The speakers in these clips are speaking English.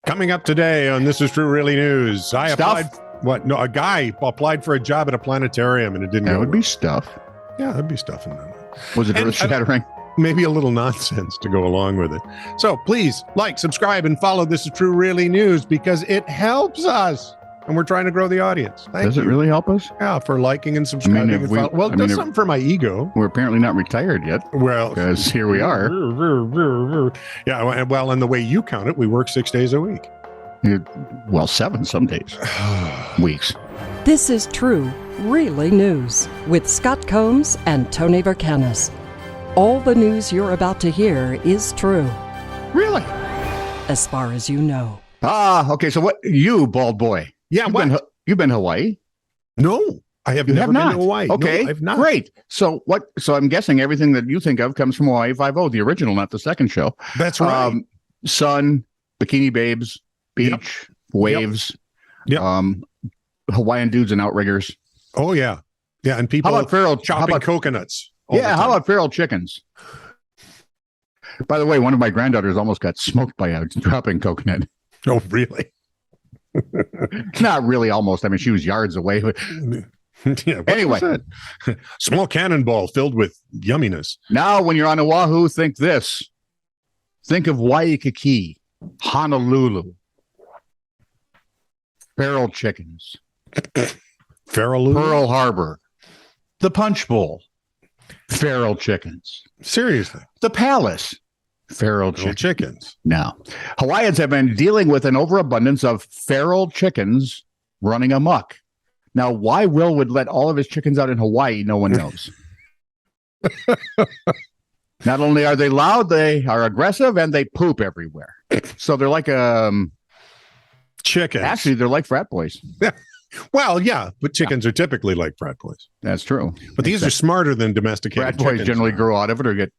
Coming up today on This Is True Really News. Stuff? A guy applied for a job at a planetarium and it didn't That go would well. be stuff. Yeah, that'd be stuff in that. Was it earth-shattering? Maybe a little nonsense to go along with it. So please like, subscribe, and follow This Is True Really News because it helps us. And we're trying to grow the audience. Does it really help us? Yeah, for liking and subscribing. It does something for my ego. We're apparently not retired yet. Well, because here we are. Yeah, well, and the way you count it, we work 6 days a week. Well, 7 some days. Weeks. This is True, Really News with Scott Combs and Tony Vercanis. All the news you're about to hear is true, Really? as far as you know. Okay. So what? You, bald boy. Yeah, You've been to Hawaii? No, I have You never have been not. to Hawaii. Okay, no, I've not. Great. So what? So I'm guessing everything that you think of comes from Hawaii Five-0, the original, not the second show. That's right. Sun, bikini babes, beach, waves. Yep. Hawaiian dudes and outriggers. Oh yeah, yeah, and people How about feral chopping coconuts. all the Yeah, how time. about feral chickens? By the way, one of my granddaughters almost got smoked by a dropping coconut. Oh, really? Not really, almost. I mean, she was yards away. Yeah. what Anyway. was that? Small cannonball filled with yumminess. Now, when you're on Oahu, think this. Think of Waikiki, Honolulu, feral chickens, Feral. Pearl Harbor, the Punch Bowl, feral chickens, Seriously, the Palace, feral little chickens. chickens. Now, Hawaiians have been dealing with an overabundance of feral chickens running amok. Now, why Will would let all of his chickens out in Hawaii, no one knows. Not only are they loud, they are aggressive and they poop everywhere. So they're like Chickens. actually they're like frat boys. Well, yeah, but chickens are typically like frat boys. That's true. But these are smarter than domesticated Frat boys chickens. generally grow out of it or get,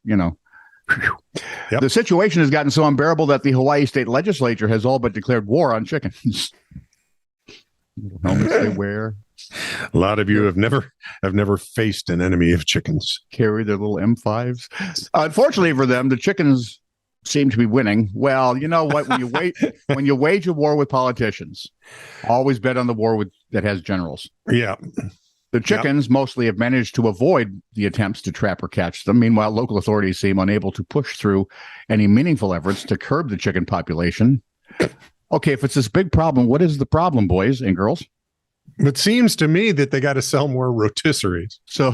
Yep. The situation has gotten so unbearable that the Hawaii state legislature has all but declared war on chickens. Helmets they wear, A lot of you have never faced an enemy of chickens. carry their little M5s. Unfortunately for them, the chickens seem to be winning. Well, you know what? When you wage a war with politicians, always bet on the war that has generals. Yeah. The chickens mostly have managed to avoid the attempts to trap or catch them. Meanwhile, local authorities seem unable to push through any meaningful efforts to curb the chicken population. Okay, if it's this big problem, what is the problem, boys and girls? It seems to me that they got to sell more rotisseries. So,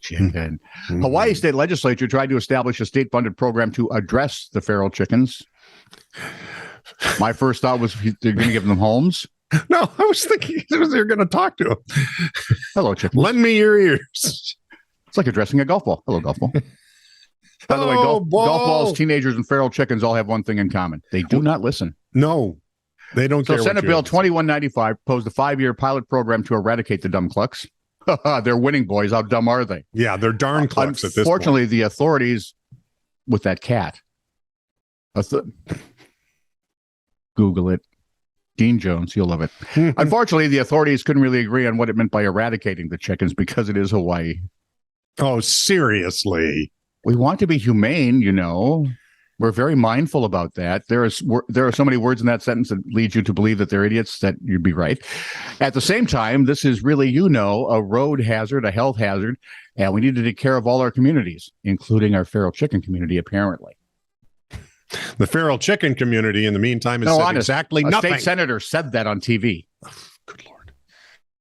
chicken. Hawaii state legislature tried to establish a state-funded program to address the feral chickens. My first thought was they're going to give them homes. No, I was thinking they're going to talk to them. Hello, chicken. Lend me your ears. It's like addressing a golf ball. Hello, golf ball. By the way, Hello, golf ball. balls, teenagers, and feral chickens all have one thing in common. They do not listen. No, they don't So care. Senate what you Bill have to say. 2195 proposed a 5-year pilot program to eradicate the dumb clucks. They're winning, boys. How dumb are they? Yeah, they're darn clucks at this point. Unfortunately, the authorities with that cat. Google it. Dean Jones, you'll love it. Unfortunately, the authorities couldn't really agree on what it meant by eradicating the chickens because it is Hawaii. Oh, seriously. We want to be humane, We're very mindful about that. There are so many words in that sentence that lead you to believe that they're idiots that you'd be right. At the same time, this is really, a road hazard, a health hazard, and we need to take care of all our communities, including our feral chicken community, apparently. The feral chicken community, in the meantime, has said exactly a nothing. state senator said that on TV. Good Lord.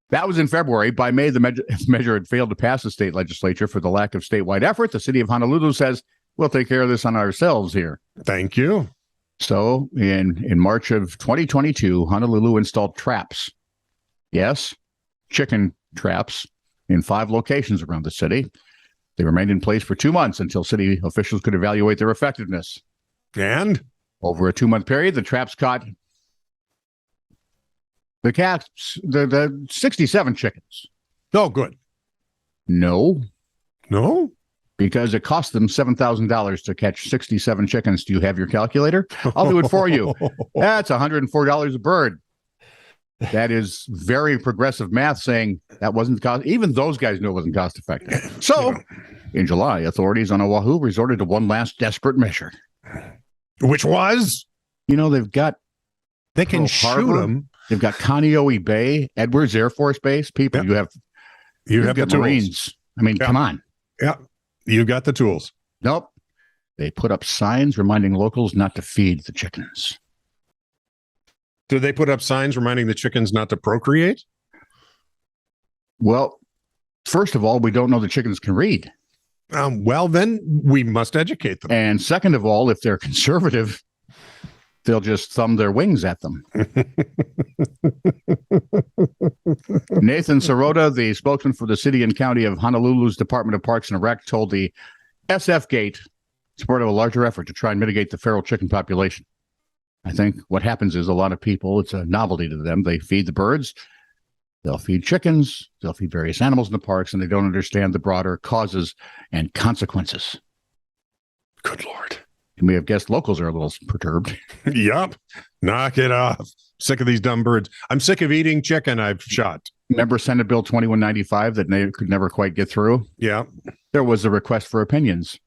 That was in February. By May, the measure had failed to pass the state legislature for the lack of statewide effort. The city of Honolulu says, we'll take care of this on ourselves here. Thank you. So in March of 2022, Honolulu installed traps. Yes, chicken traps in 5 locations around the city. They remained in place for 2 months until city officials could evaluate their effectiveness. And Over a 2-month period, the traps caught the 67 chickens. oh, good. No, No, because it cost them $7,000 to catch 67 chickens. Do you have your calculator? I'll do it for you. That's $104 a bird. That is very progressive math saying that wasn't cost. Even those guys knew it wasn't cost effective. So in July, authorities on Oahu resorted to one last desperate measure. Which was? They've got They can Pearl shoot Harbor. them. They've got Kaneohe Bay, Edwards Air Force Base. People, Yep. You have the got tools. Marines. I mean, Yeah. come on. Yeah, you got the tools. Nope. They put up signs reminding locals not to feed the chickens. Do they put up signs reminding the chickens not to procreate? Well, first of all, we don't know the chickens can read. Well, then we must educate them. And second of all, if they're conservative, they'll just thumb their wings at them. Nathan Sirota, the spokesman for the city and county of Honolulu's Department of Parks and Rec, told the SF Gate it's part of a larger effort to try and mitigate the feral chicken population. I think what happens is a lot of people, it's a novelty to them. They feed the birds, they'll feed chickens, they'll feed various animals in the parks, and they don't understand the broader causes and consequences. Good Lord. You may have guessed locals are a little perturbed. Yup. Knock it off. Sick of these dumb birds. I'm sick of eating chicken I've shot. Remember Senate Bill 2195 that could never quite get through? Yeah. There was a request for opinions.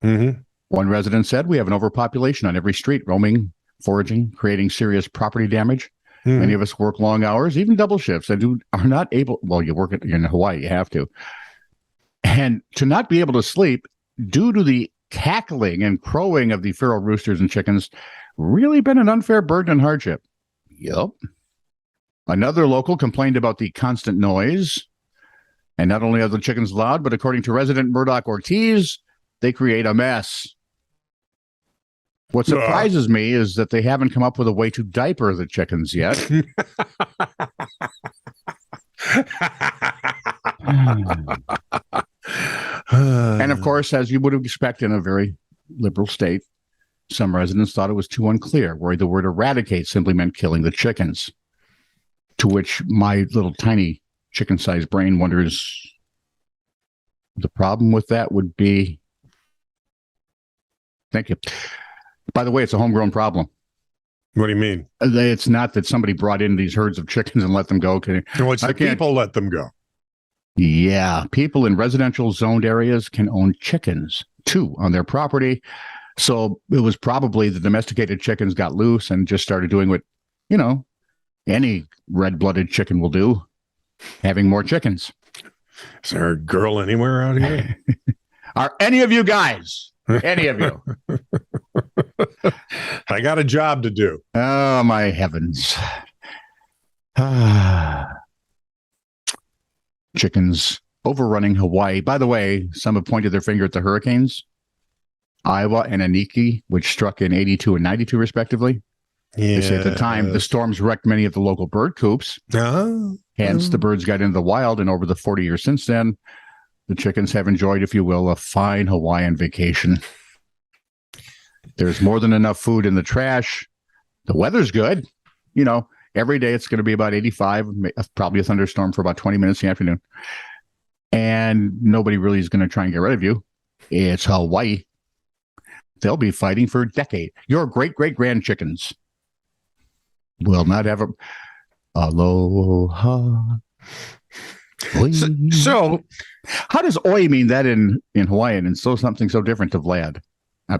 Mm-hmm. One resident said, we have an overpopulation on every street, roaming, foraging, creating serious property damage. Mm-hmm. Many of us work long hours, even double shifts, and are not able, well, you're in Hawaii, you have to. And to not be able to sleep due to the cackling and crowing of the feral roosters and chickens really been an unfair burden and hardship. Yep. Another local complained about the constant noise. And not only are the chickens loud, but according to resident Murdoch Ortiz, they create a mess. What surprises me is that they haven't come up with a way to diaper the chickens yet. And of course, as you would expect in a very liberal state, some residents thought it was too unclear, worried the word eradicate simply meant killing the chickens. To which my little tiny chicken-sized brain wonders, the problem with that would be... Thank you. By the way, it's a homegrown problem. What do you mean? It's not that somebody brought in these herds of chickens and let them go. No, it's the people let them go. Yeah. People in residential zoned areas can own chickens, too, on their property. So it was probably the domesticated chickens got loose and just started doing what, any red-blooded chicken will do, having more chickens. Is there a girl anywhere out here? Are any of you guys... Any of you? I got a job to do. Oh, my heavens. Chickens overrunning Hawaii. By the way, some have pointed their finger at the hurricanes. Iowa and Aniki, which struck in 82 and 92, respectively. They say at the time, the storms wrecked many of the local bird coops. Hence, the birds got into the wild, and over the 40 years since then, the chickens have enjoyed, if you will, a fine Hawaiian vacation. There's more than enough food in the trash. The weather's good. Every day it's going to be about 85, probably a thunderstorm for about 20 minutes in the afternoon. And nobody really is going to try and get rid of you. It's Hawaii. They'll be fighting for a decade. Your great-great-grand chickens will not have a aloha. So how does oi mean that in Hawaiian and so something so different to Vlad?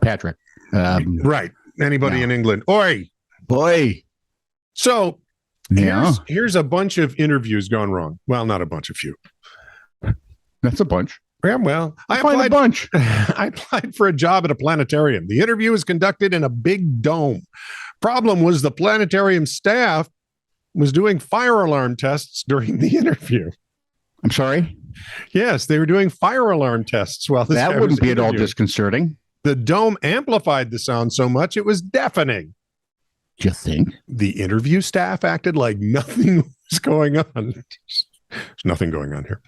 Patrick. Right. Anybody in England. Oi. Boy. So here's a bunch of interviews gone wrong. Well, not a bunch, a few. That's a bunch. Yeah, well, I applied for a job at a planetarium. The interview was conducted in a big dome. Problem was the planetarium staff was doing fire alarm tests during the interview. I'm sorry? Yes, they were doing fire alarm tests while this guy That wouldn't was be at all interviewing. disconcerting. The dome amplified the sound so much it was deafening. Do you think? The interview staff acted like nothing was going on. There's nothing going on here.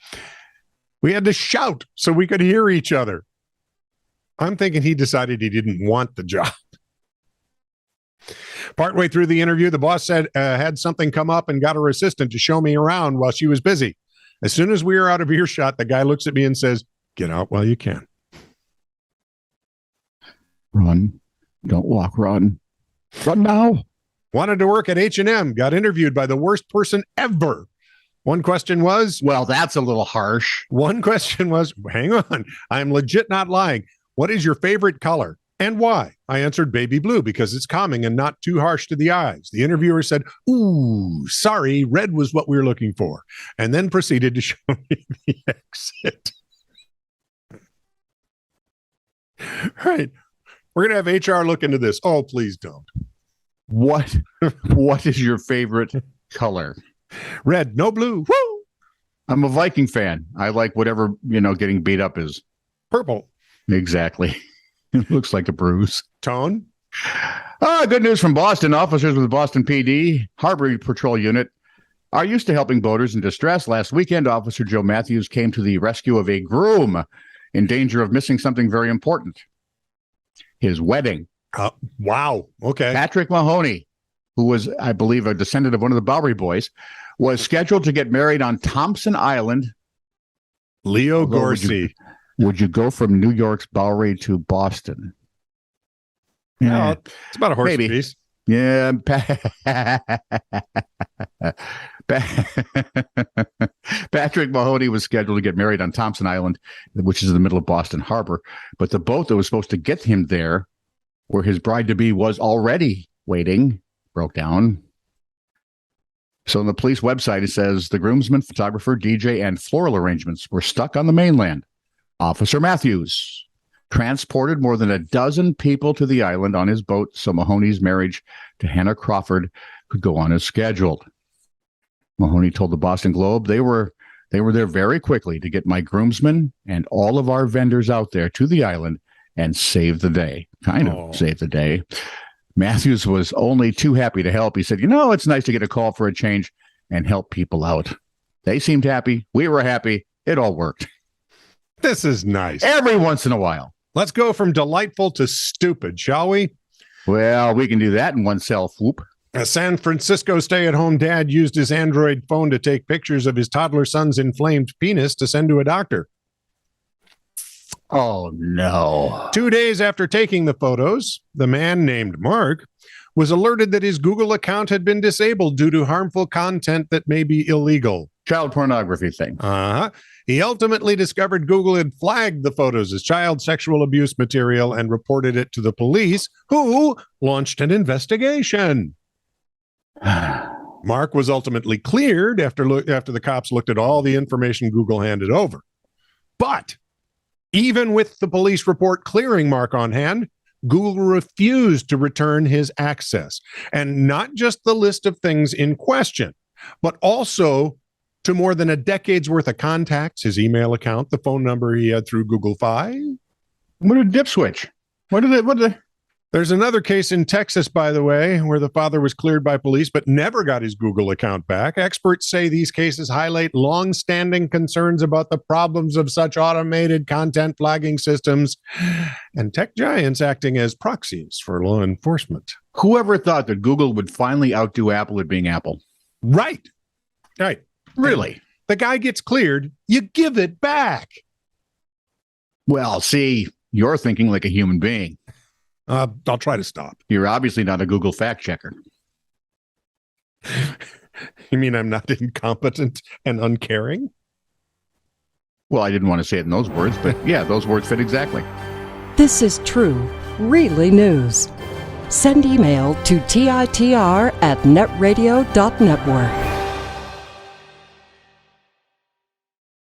We had to shout so we could hear each other. I'm thinking he decided he didn't want the job. Partway through the interview, the boss said had something come up and got her assistant to show me around while she was busy. As soon as we were out of earshot, the guy looks at me and says, "Get out while you can." Run. Don't walk, run. Run now. Wanted to work at H&M, got interviewed by the worst person ever. One question was, well, that's a little harsh. One question was, hang on, I'm legit not lying. What is your favorite color? And why? I answered baby blue because it's calming and not too harsh to the eyes. The interviewer said, ooh, sorry, red was what we were looking for, and then proceeded to show me the exit. All right. We're going to have HR look into this. Oh, please don't. What is your favorite color? Red, no blue. Woo! I'm a Viking fan. I like whatever, getting beat up is. Purple. Exactly. It looks like a bruise. Tone. Good news from Boston. Officers with the Boston PD Harbor Patrol Unit are used to helping boaters in distress. Last weekend, Officer Joe Matthews came to the rescue of a groom in danger of missing something very important. His wedding. Wow. Okay. Patrick Mahoney, who was, I believe, a descendant of one of the Bowery boys, was scheduled to get married on Thompson Island. Leo Gorcey. Would you go from New York's Bowery to Boston? Yeah, it's about a horse maybe. piece. Yeah. Patrick Mahoney was scheduled to get married on Thompson Island, which is in the middle of Boston Harbor. But the boat that was supposed to get him there, where his bride-to-be was already waiting, broke down. So on the police website, it says the groomsman, photographer, DJ, and floral arrangements were stuck on the mainland. Officer Matthews transported more than a dozen people to the island on his boat so Mahoney's marriage to Hannah Crawford could go on as scheduled. Mahoney told the Boston Globe they were there very quickly to get my groomsmen and all of our vendors out there to the island and save the day. Save the day. Matthews was only too happy to help. He said, it's nice to get a call for a change and help people out. They seemed happy. We were happy. It all worked. This is nice. Every once in a while. Let's go from delightful to stupid, shall we? Well, we can do that in one fell swoop. A San Francisco stay-at-home dad used his Android phone to take pictures of his toddler son's inflamed penis to send to a doctor. Oh, no. 2 days after taking the photos, the man named Mark was alerted that his Google account had been disabled due to harmful content that may be illegal. Child pornography thing. He ultimately discovered Google had flagged the photos as child sexual abuse material and reported it to the police, who launched an investigation. Mark was ultimately cleared after the cops looked at all the information Google handed over. But even with the police report clearing Mark on hand, Google refused to return his access. And not just the list of things in question, but also to more than a decade's worth of contacts, his email account, the phone number he had through Google Fi. What a dip switch. There's another case in Texas, by the way, where the father was cleared by police but never got his Google account back. Experts say these cases highlight long-standing concerns about the problems of such automated content flagging systems and tech giants acting as proxies for law enforcement. Whoever thought that Google would finally outdo Apple at being Apple? Right. Really? The guy gets cleared, you give it back. Well, see, you're thinking like a human being. I'll try to stop. You're obviously not a Google fact checker. You mean I'm not incompetent and uncaring? Well, I didn't want to say it in those words, but yeah, those words fit exactly. This is true, really news. Send email to titr@netradio.network.